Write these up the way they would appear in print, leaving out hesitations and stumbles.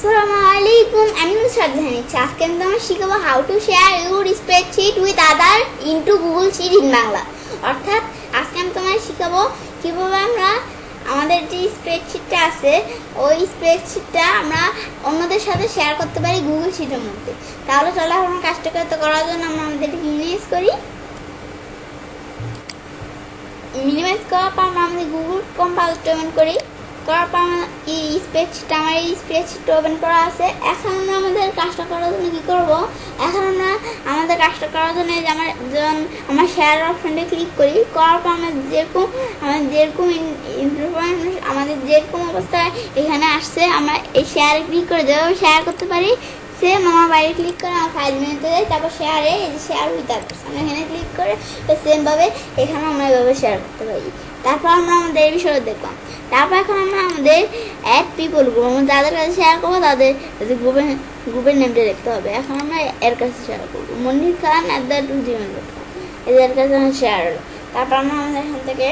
আসসালামু আলাইকুম, আমি নুসরাত জাহানিচ্ছি। আজকে আমি তোমাকে শিখাবো how to share your spreadsheet with other into Google sheet in Bangla. অর্থাৎ আজকে আমি তোমাকে শিখাবো কীভাবে আমরা আমাদের যে স্প্রেডশিটটা আছে ওই স্প্রেডশিটটা আমরা অন্যদের সাথে শেয়ার করতে পারি গুগল শিটের মধ্যে। তাহলে চলো এখন কাজটা করার জন্য আমরা আমাদেরকে মিনিমাইজ করি। মিনিমাইজ করার পর আমরা আমাদের গুগল কম্পাইলটা ওপেন করি। করার পর এই স্প্রেডশিটটা আমার এই স্প্রেডশিটটা ওপেন করা আছে। এখন আমরা আমাদের কাজটা করার জন্য কী করবো, এখন আমরা আমাদের কাজটা করার জন্য যে আমার শেয়ার অপশানটা ক্লিক করি। করার পর আমাদের যেরকম ইনফরমেশন আমাদের যেরকম অবস্থায় এখানে আসছে আমরা এই শেয়ারে ক্লিক করে যেভাবে শেয়ার করতে পারি সেম আমার বাইরে ক্লিক করে আমার 5 মিনিটে যাই। তারপর শেয়ারে এই যে শেয়ার উইথ আদার্স আমরা এখানে ক্লিক করে সেমভাবে এখানে আমরা এভাবে শেয়ার করতে পারি। তারপর আমরা আমাদের এই বিষয়ে দেখলাম। তারপর এখন আমরা আমাদের অ্যাড পিপল গ্রুপ আমরা যাদের কাছে শেয়ার করবো তাদের গ্রুপের নেমটা দেখতে হবে। এখন আমরা এর কাছে শেয়ার করবো মনির খান @gmail.com এদের কাছে আমরা শেয়ার হলো। তারপর আমরা আমাদের এখান থেকে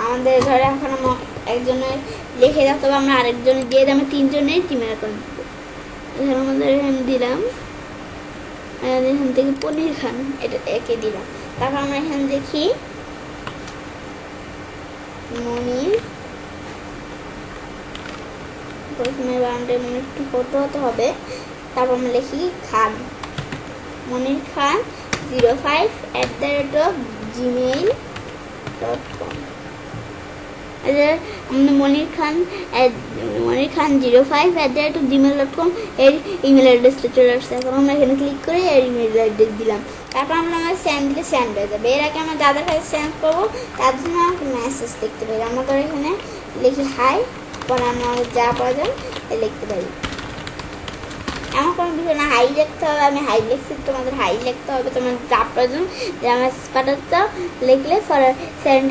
আমাদের ধরে এখন আমরা একজনের লিখে রাখতে হবে, আমরা আরেকজনের দিয়ে আমি 3 জনের টিমের অ্যাকাউন্ট দেবো। এখানে আমাদের এখানে দিলাম, এখান থেকে পনির খান এটা একে দিলাম। তারপর আমরা এখানে দেখি মনির, প্রথমে বানানটা একটু করতে হতে হবে। তারপর আমরা লিখি খান, মনির খান 05@gmail.com। আমাদের মনির খান 05@gmail.com এর ইমেল অ্যাড্রেসটা চলে আসছে। এখন আমরা এখানে ক্লিক করে এর ইমেল অ্যাড্রেস দিলাম। তারপর আমরা সেন্ড দিলে সেন্ড হয়ে যাবে। এর আগে আমরা যাদের কাছে সেন্ড করবো তার জন্য আমাকে মেসেজ লিখতে পারি। আমরা তো এখানে লিখি হাই, পরে আমরা যা প্রয়োজন লিখতে পারি। এমন কোনো বিষয় না হাই লিখতে হবে, আমি হাই লিখছি তোমাদের হাই লিখতে হবে। তোমার যা প্রয়োজন যে আমার পাঠাচ্ছ লিখলে পরে সেন্ড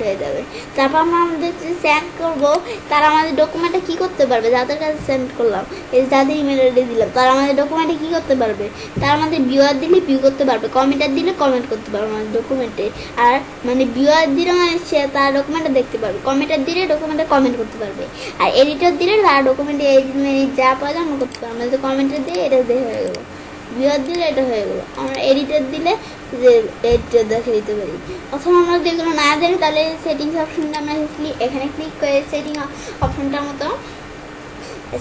হয়ে যাবে। তারপর আমরা আমাদের যে সেন্ড করবো তারা আমাদের ডকুমেন্টে কী করতে পারবে, যাদের কাছে সেন্ড করলাম এই যাদের ইমেল আইডি দিলাম তারা আমাদের ডকুমেন্টে কী করতে পারবে, তারা আমাদের ভিউয়ার দিলে ভিউ করতে পারবে, কমেন্টার দিলে কমেন্ট করতে পারবে আমাদের ডকুমেন্টে। আর মানে ভিউয়ার দিলে মানে সে তার ডকুমেন্টে দেখতে পারবে, কমেন্টার দিলে ডকুমেন্টে কমেন্ট করতে পারবে, আর এডিটর দিলে তার ডকুমেন্টে যা প্রয়োজন করতে পারবে। আমাদের কমেন্ট দিয়ে এটা হয়ে গেলো, ভিউয়ার দিলে এটা হয়ে গেলো। আমরা এডিটর দিলে যে এডিটর দেখে দিতে পারি। অথবা আমরা যেগুলো না জানি তাহলে সেটিংস অপশনটা আমরা এখানে ক্লিক করে সেটিং অপশনটার মতো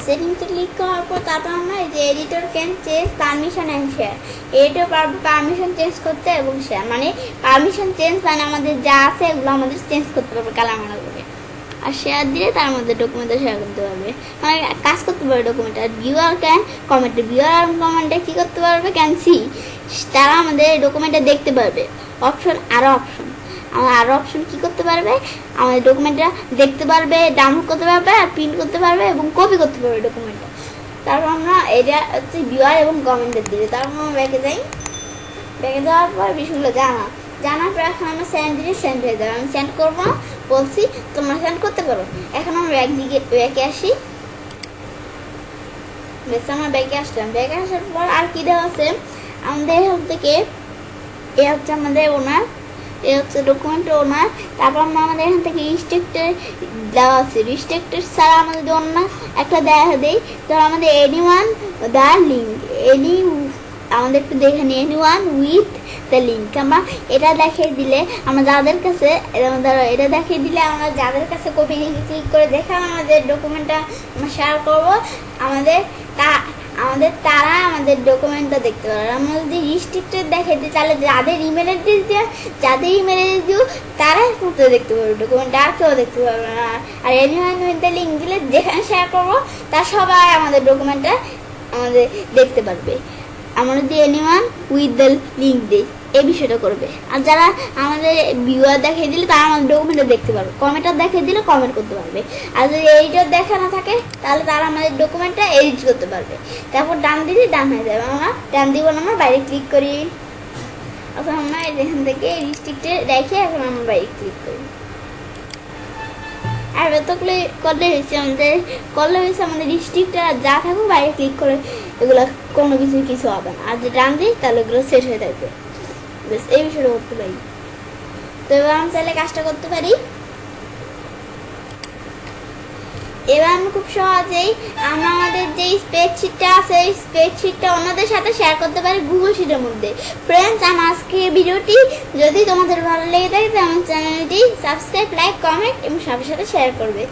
সেটিংসে ক্লিক করার পর তারপর আমরা এই যে editor can change permission and share, এটাও পারবো পারমিশন চেঞ্জ করতে এবং শেয়ার। মানে পারমিশন চেঞ্জ মানে আমাদের যা আছে এগুলো আমাদের চেঞ্জ করতে পারবে কালামানা করে, আর শেয়ার দিলে তার মধ্যে ডকুমেন্টে শেয়ার করতে পারবে, মানে কাজ করতে পারবে ডকুমেন্ট। আর ভিউয়ার ক্যান কমেন্টে, ভিউয়ার কমেন্টে কী করতে পারবে ক্যান সি, তারা আমাদের ডকুমেন্টে দেখতে পারবে। অপশন আরও অপশন কী করতে পারবে, আমাদের ডকুমেন্টটা দেখতে পারবে, ডাউনলোড করতে পারবে, আর প্রিন্ট করতে পারবে এবং কপি করতে পারবে ডকুমেন্টটা। তারপর আমরা এটা হচ্ছে ভিউয়ার এবং কমেন্টের দিলে। তারপর আমরা ব্যাকে যাই, ব্যাকে যাওয়ার পর বিষয়গুলো জানার পর এখন আমরা সেন্ড দিলে সেন্ড হয়ে যাবে। আমি সেন্ড করবো না বলছি, তোমরা সেন্ড করতে পারো। এখন আমরা ব্যাকে আসি, বেশ আমরা ব্যাকে আসলাম। ব্যাকে আসার পর আর কি দেওয়া আছে আমাদের এখান থেকে, এ হচ্ছে আমাদের ওনার, এ হচ্ছে ডকুমেন্ট ওনার। তারপর আমরা আমাদের এখান থেকে রিস্ট্রিক্টেড দেওয়া আছে, রিস্ট্রিক্টেড ছাড়া আমাদের যদি অন্য একটা দেখা দেয় ধর আমাদের এনিওয়ান দ্য লিঙ্ক, আমাদের একটু দেখে নিই এনিওয়ান উইথ দ্য লিঙ্ক। আমরা এটা দেখিয়ে দিলে আমরা যাদের কাছে এটা দেখিয়ে দিলে আমরা যাদের কাছে কপি লিঙ্কে ক্লিক করে দেখে আমাদের ডকুমেন্টটা আমরা শেয়ার করবো, তারা আমাদের ডকুমেন্টটা দেখতে পারবে। আমরা যদি রিস্ট্রিক্টেড দেখিয়ে দিই তাহলে যাদের ইমেল অ্যাড্রেস দিও তারাই শুধু দেখতে পারবে ডকুমেন্টটা, আর কেউ দেখতে পারবে না। আর এনিওয়ান উইথ দ্য লিঙ্ক দিলে যেখানে শেয়ার করবো তার সবাই আমাদের ডকুমেন্টটা আমাদের দেখতে পারবে। আমরা যদি এনিওয়ান উইথ দ্য লিঙ্ক দিই এই বিষয়টা করবে। আর যারা আমাদের ভিউয়ার দেখিয়ে দিলে তারা আমাদের ডকুমেন্টটা দেখতে পারবে, কমেন্টার দেখিয়ে দিলে কমেন্ট করতে পারবে। আর যদি এডিটর দেখা না থাকে তাহলে তারা আমাদের ডকুমেন্টটা এডিট করতে পারবে। তারপর ডান দিলে ডান হয়ে যাবে। আমরা ডান দিব না, আমরা বাইরে ক্লিক করি। এখন আমরা এখান থেকে রিস্ট্রিক্টে রেখে এখন আমরা বাইরে ক্লিক করি। আর এতগুলো করলে হয়েছে আমাদের রিস্ট্রিক্টে যা থাকুক বাইরে ক্লিক করে এগুলো কোনো কিছু হবে না। আর যে ডান দিই তাহলে এগুলো সেট হয়ে থাকবে। বেশ এই বিষয়টা করতে পারি। তো এবার আমি চাইলে কাজটা করতে পারি। এবার আমরা খুব সহজেই আমরা আমাদের যেই স্প্রেডশিটটা আছে, এই স্প্রেডশিটটা অন্যদের সাথে শেয়ার করতে পারি গুগল শিটের মধ্যে। ফ্রেন্ডস, আমার আজকের ভিডিওটি যদি তোমাদের ভালো লেগে থাকে তাহলে আমার চ্যানেলটি সাবস্ক্রাইব, লাইক, কমেন্ট এবং সবার সাথে শেয়ার করবে।